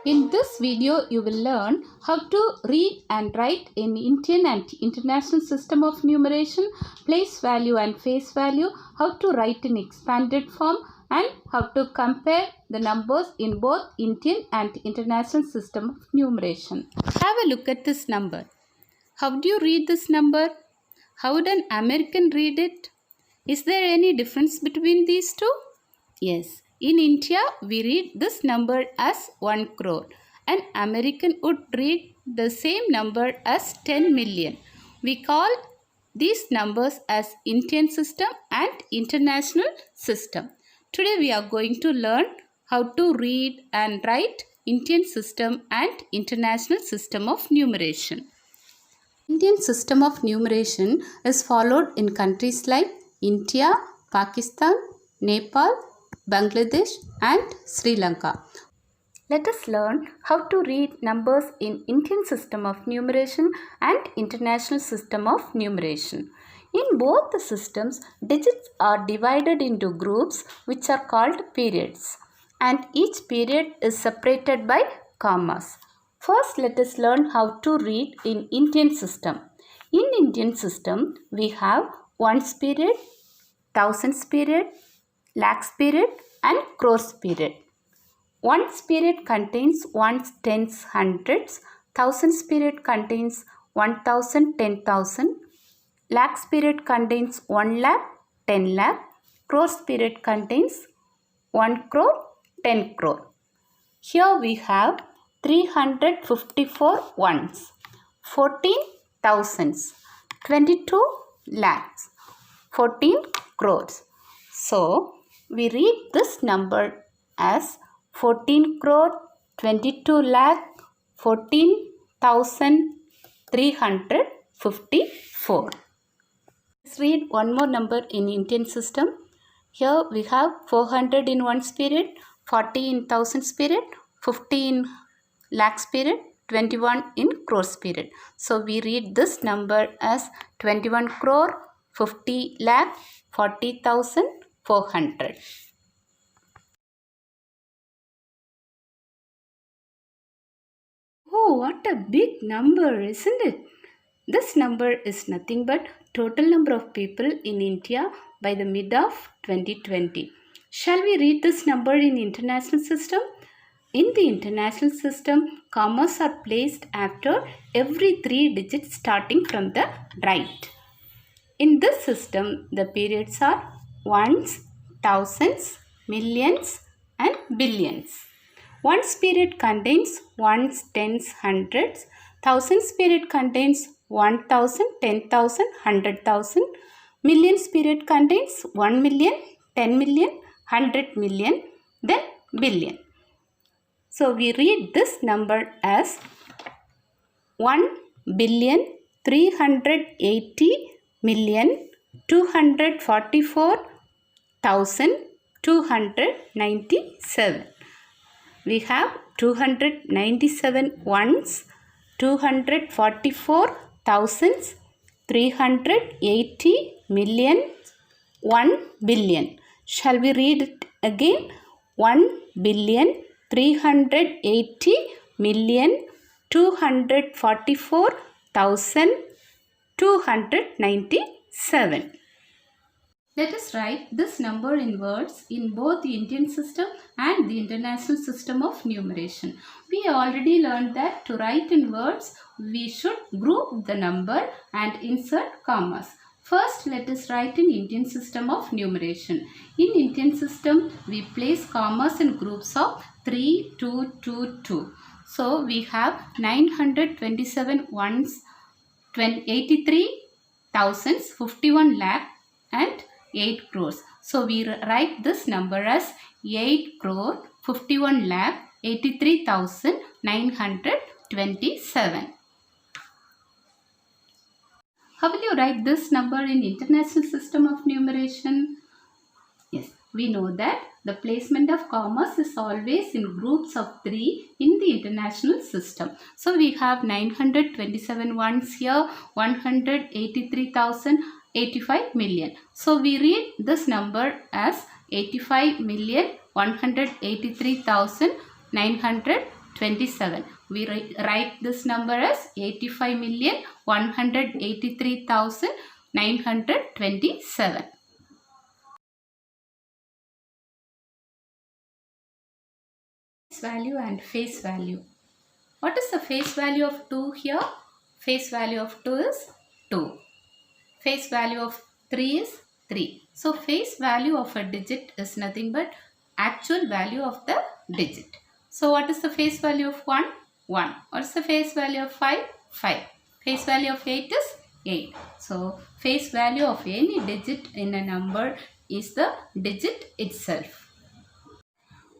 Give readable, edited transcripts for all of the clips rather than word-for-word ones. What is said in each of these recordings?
In this video, you will learn how to read and write in Indian and International System of Numeration, place value and face value, how to write in expanded form, and how to compare the numbers in both Indian and International System of Numeration. Have a look at this number. How do you read this number? How would an American read it? Is there any difference between these two? Yes, in India we read this number as 1 crore. An American would read the same number as 10 million. We call these numbers as Indian system and international system. Today we are going to learn how to read and write Indian system and international system of numeration. Indian system of numeration is followed in countries like India, Pakistan, Nepal, Bangladesh and Sri Lanka. Let us learn how to read numbers in Indian system of numeration and international system of numeration. In both the systems, digits are divided into groups which are called periods, and each period is separated by commas. First, let us learn how to read in Indian system. In Indian system, we have ones period, thousands period, lakhs period and crores period. Ones period contains ones, tens, hundreds. Thousands period contains 1000, 10,000. Lakhs period contains 1 lakh, 10 lakh. Crores period contains 1 crore, 10 crore. Here we have 354 ones, 14 thousands, 22 lakhs, 14 crores. So, we read this number as 14 crore, 22 lakh, 14,354. Let's read one more number in Indian system. Here we have 400 in ones period, 40 in thousands period, 50 in lakhs period, 21 in crores period. So we read this number as 21 crore, 50 lakh, 40,400. Oh, what a big number, isn't it? This number is nothing but total number of people in India by the mid of 2020. Shall we read this number in international system? In the international system, commas are placed after every 3 digits starting from the right. In this system, the periods are ones, thousands, millions and billions. Ones period contains ones, tens, hundreds. Thousands period contains 1000, 10,000, 100,000. Millions period contains 1 million, 10 million, 100 million, then billion. So we read this number as 1,380,244,297. We have 297 ones, 244 thousands, 380 million, 1 billion. Shall we read it again? 1,380,244,297. Let us write this number in words in both the Indian system and the international system of numeration. We already learned that to write in words, we should group the number and insert commas. First, let us write in Indian system of numeration. In Indian system, we place commas in groups of 3, 2, 2, 2. So, we have 927 ones, 83 thousands, 51 lakh and 8 crores. So, we write this number as 8 crore, 51 lakh, 83,927. How will you write this number in international system of numeration? Yes, we know that the placement of commas is always in groups of 3 in the international system. So, we have 927 ones here, 183,000, 85 million. So, we read this number as 85,183,927. 27. We write this number as 85,183,927. Face value and face value. What is the face value of 2 here? Face value of 2 is 2. Face value of 3 is 3. So face value of a digit is nothing but actual value of the digit. So what is the face value of 1? 1. What is the face value of 5? 5. Face value of 8 is 8. So face value of any digit in a number is the digit itself.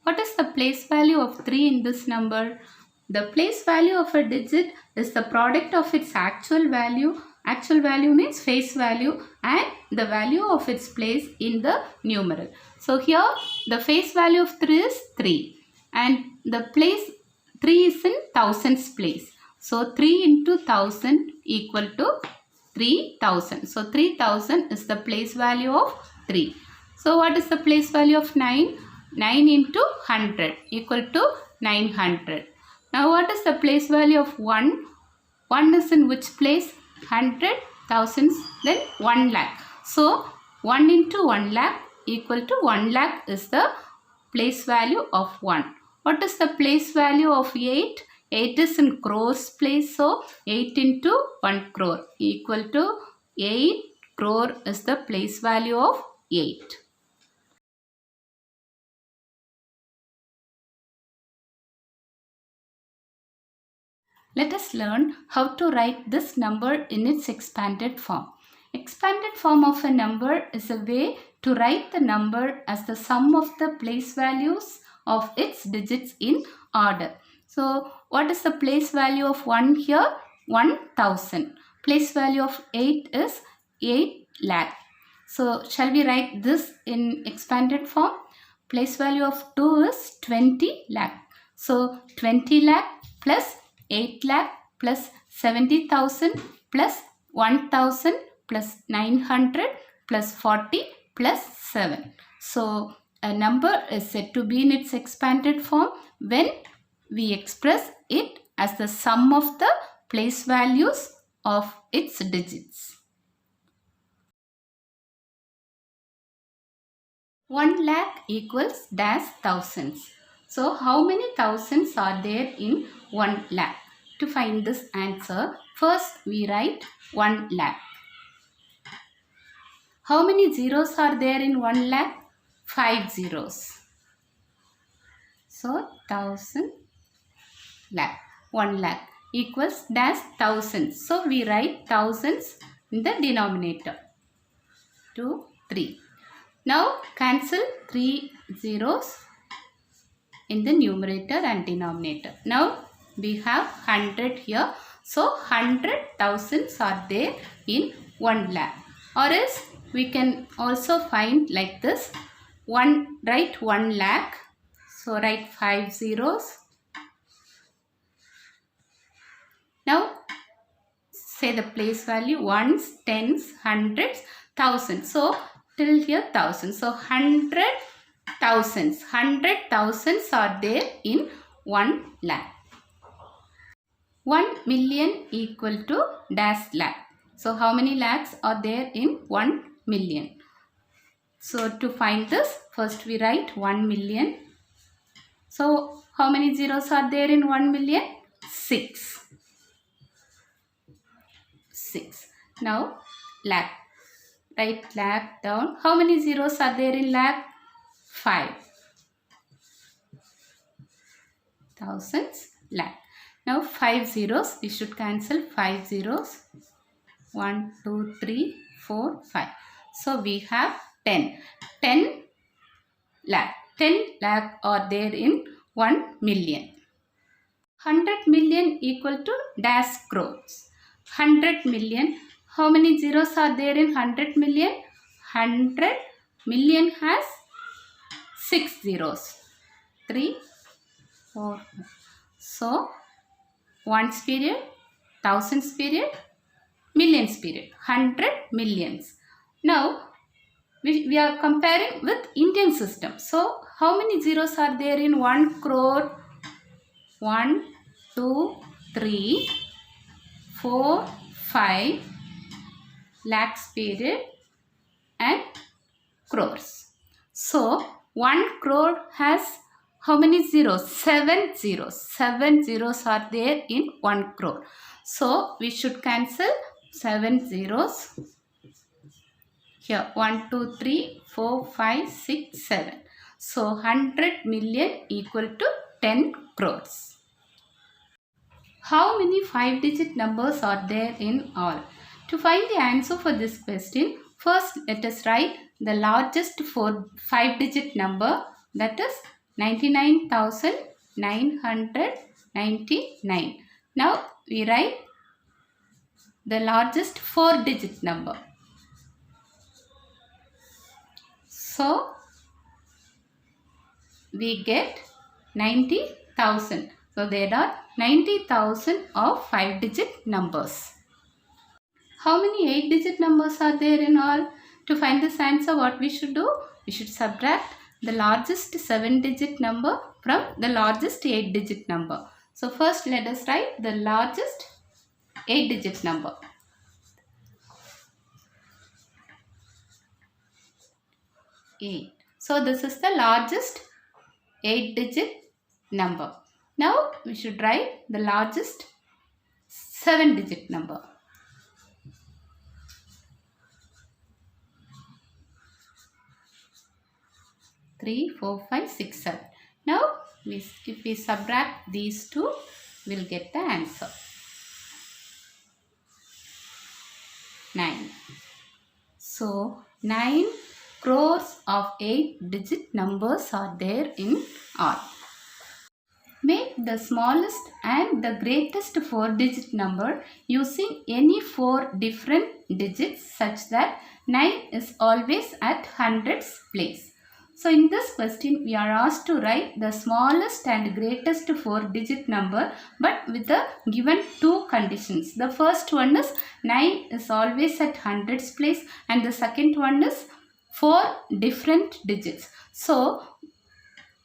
What is the place value of 3 in this number? The place value of a digit is the product of its actual value. Actual value means face value and the value of its place in the numeral. So here the face value of 3 is 3 and the place 3 is in thousands place. So 3 into 1000 equal to 3000. So 3000 is the place value of 3. So what is the place value of 9? 9 into 100 equal to 900. Now what is the place value of 1? 1 is in which place? 100, thousands, then 1 lakh. So 1 into 1 lakh equal to 1 lakh is the place value of 1. What is the place value of 8? 8 is in crores place. So 8 into 1 crore equal to 8 crore is the place value of 8. Let us learn how to write this number in its expanded form. Expanded form of a number is a way to write the number as the sum of the place values of its digits in order. So, what is the place value of 1 here? 1000. Place value of 8 is 8 lakh. So, shall we write this in expanded form? Place value of 2 is 20 lakh. So, 20 lakh plus 8 lakh plus 70,000 plus 1,000 plus 900 plus 40 plus 7. So, a number is said to be in its expanded form when we express it as the sum of the place values of its digits. 1 lakh equals dash thousands. So, how many thousands are there in 1 lakh? To find this answer, first we write 1 lakh. How many zeros are there in 1 lakh? 5 zeros. So, 1000 lakh. 1 lakh equals dash thousands. So, we write thousands in the denominator. 2, 3. Now, cancel 3 zeros in the numerator and denominator. Now, we have 100 here. So, 100,000 are there in 1 lakh. Or else, we can also find like this. Write 1 lakh. So, write 5 zeros. Now, say the place value ones, tens, hundreds, thousands. So, till here 1000. So, 100,000. 100,000 are there in 1 lakh. 1 million equal to dash lakh. So, how many lakhs are there in 1 million? So, to find this, first we write 1 million. So, how many zeros are there in 1 million? 6. 6. Now, lakh. Write lakh down. How many zeros are there in lakh? 5. Thousands, lakh. Now 5 zeros, we should cancel 5 zeros. 1, 2, 3, 4, 5. So we have 10. 10 lakh. 10 lakh are there in 1 million. 100 million equal to dash crores. 100 million. How many zeros are there in 100 million? 100 million has 6 zeros. 3, 4. So, ones period, thousands period, millions period. 100 millions. Now, we are comparing with Indian system. So, how many zeros are there in 1 crore? 1, 2, 3, 4, 5 lakhs period and crores. So 1 crore has how many zeros? 7 zeros. 7 zeros are there in 1 crore. So we should cancel 7 zeros. Here 1, 2, 3, 4, 5, 6, 7. So 100 million equal to 10 crores. How many 5-digit numbers are there in all? To find the answer for this question, first let us write the largest 5-digit number, that is 99,999. Now we write the largest 4-digit number. So we get 90,000. So there are 90,000 of 5-digit numbers. How many 8-digit numbers are there in all? To find this answer, what we should do? We should subtract the largest 7-digit number from the largest 8-digit number. So first let us write the largest 8-digit number. 8. So this is the largest 8-digit number. Now we should write the largest 7-digit number. 3, 4, 5, 6, 7. Now if we subtract these two, we'll get the answer. 9. So 9 crores of 8-digit numbers are there in all. Make the smallest and the greatest 4-digit number using any 4 different digits such that 9 is always at hundreds place. So in this question, we are asked to write the smallest and greatest 4-digit number, but with the given 2 conditions. The first one is 9 is always at hundreds place, and the second one is 4 different digits. So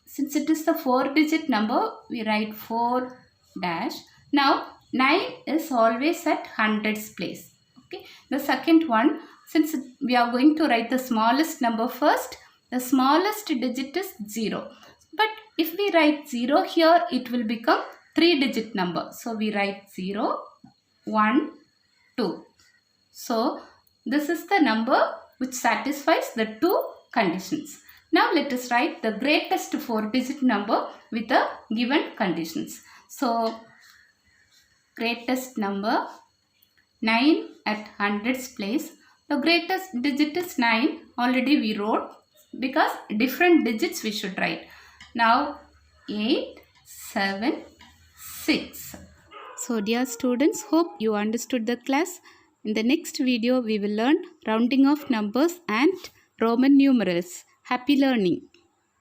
since it is the 4-digit number, we write 4 dash. Now 9 is always at hundreds place. Okay. The second one, since we are going to write the smallest number first, the smallest digit is 0. But if we write 0 here, it will become 3-digit number. So we write 0, 1, 2. So this is the number which satisfies the 2 conditions. Now let us write the greatest 4-digit number with the given conditions. So greatest number 9 at hundreds place. The greatest digit is 9. Already we wrote, because different digits we should write. Now 8, 7, 6. So dear students, hope you understood the class. In the next video we will learn rounding of numbers and Roman numerals. Happy learning.